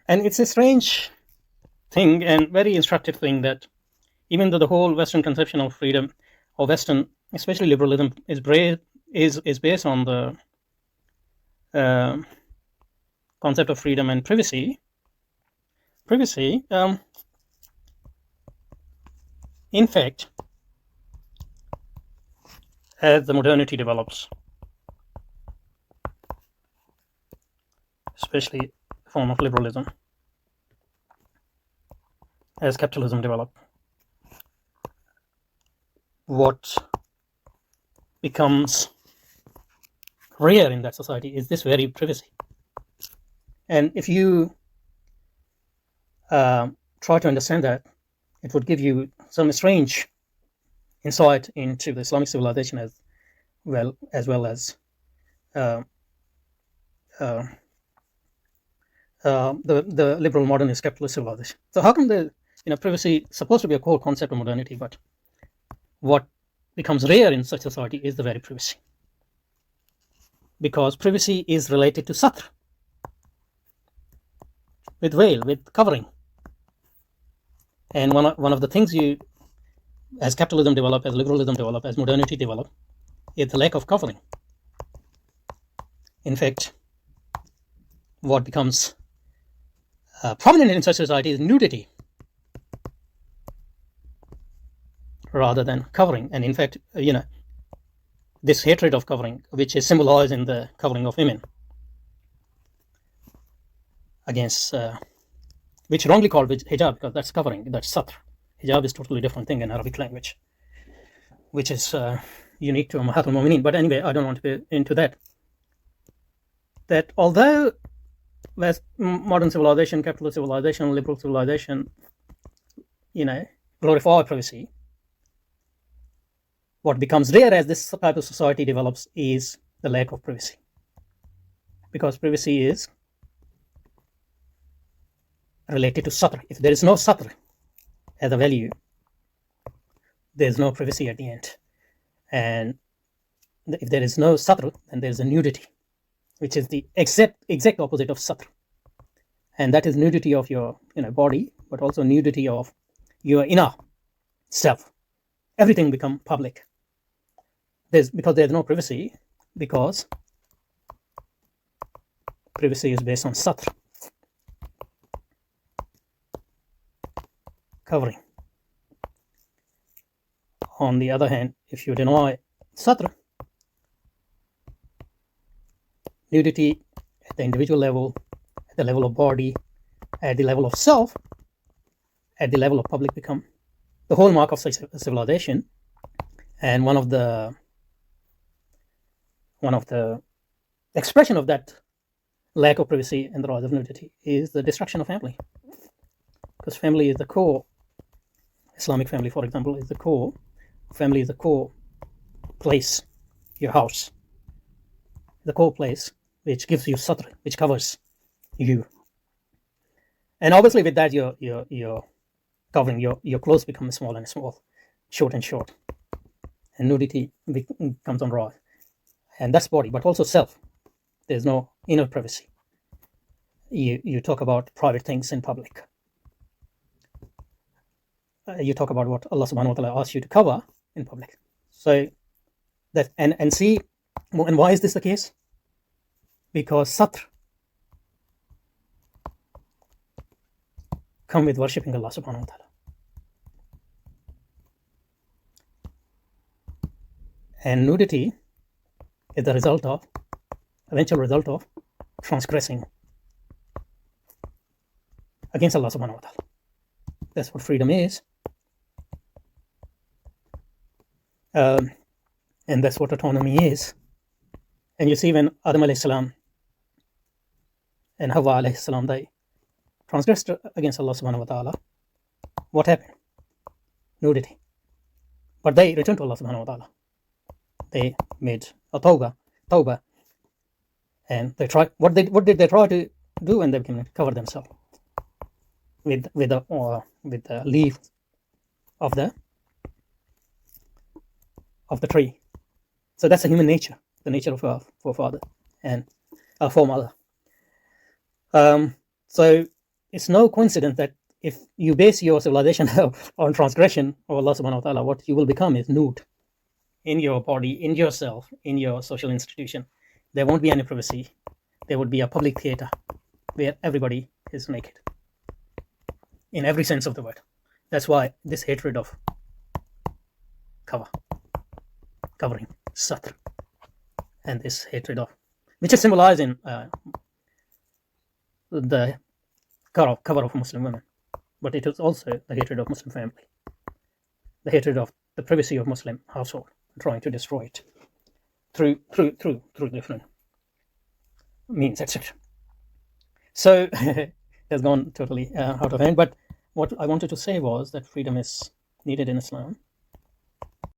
And it's a strange thing and very instructive thing that even though the whole Western conception of freedom, or Western, especially liberalism, is based on the uh, concept of freedom and privacy. Privacy, in fact, as the modernity develops, especially the form of liberalism, as capitalism develops, what becomes rare in that society is this very privacy. And if you try to understand that, it would give you some strange insight into the Islamic civilization as well as uh, uh, the liberal modernist capitalist civilization. So how come the privacy is supposed to be a core concept of modernity, but what becomes rare in such society is the very privacy, because privacy is related to satr, with veil, with covering. And one of the things as capitalism develop, as liberalism develop, as modernity develop, is the lack of covering. In fact, what becomes prominent in such society is nudity rather than covering. And in fact, this hatred of covering, which is symbolized in the covering of women against, which wrongly called hijab, because that's covering, that's satr. Hijab is totally different thing in Arabic language, which is unique to Ummahat al-Mu'mineen. But anyway, I don't want to be into that. That although modern civilization, capitalist civilization, liberal civilization, glorify privacy, what becomes rare as this type of society develops is the lack of privacy, because privacy is related to satr. If there is no satr as a value, there is no privacy at the end. And if there is no satr, then there is a nudity, which is the exact opposite of satr. And that is nudity of your body, but also nudity of your inner self. Everything become public. Because there's no privacy, because privacy is based on satr, covering. On the other hand, if you deny satr, nudity at the individual level, at the level of body, at the level of self, at the level of public, become the hallmark of such a civilization. And one of the expression of that lack of privacy and the rise of nudity is the destruction of family, because family is the core. Islamic family, for example, is the core. Family is the core place, your house, the core place which gives you satr, which covers you. And obviously with that, your covering, your clothes become small and small, short and short, and nudity comes on rise. And that's body, but also self. There's no inner privacy. You talk about private things in public. You talk about what Allah subhanahu wa ta'ala asks you to cover in public. So that and see, and why is this the case? Because satr come with worshipping Allah subhanahu wa ta'ala. And nudity is the eventual result of transgressing against Allah subhanahu wa ta'ala. That's what freedom is. And that's what autonomy is. And you see, when Adam alayhi salam and Hawa alayhi salam, they transgressed against Allah subhanahu wa ta'ala, what happened? Nudity. But they returned to Allah subhanahu wa ta'ala. They made a tawbah, and they tried. What did they try to do when they became cover themselves with the leaf of the tree? So that's a human nature, the nature of our forefather and our foremother. So it's no coincidence that if you base your civilization on transgression of Allah subhanahu wa ta'ala, what you will become is nude in your body, in yourself, in your social institution. There won't be any privacy. There would be a public theater where everybody is naked in every sense of the word. That's why this hatred of covering, satr, and this hatred of, which is symbolized in the cover of Muslim women, but it is also the hatred of Muslim family, the hatred of the privacy of Muslim household, trying to destroy it through different means, etc. So it has gone totally out of hand. But what I wanted to say was that freedom is needed in Islam.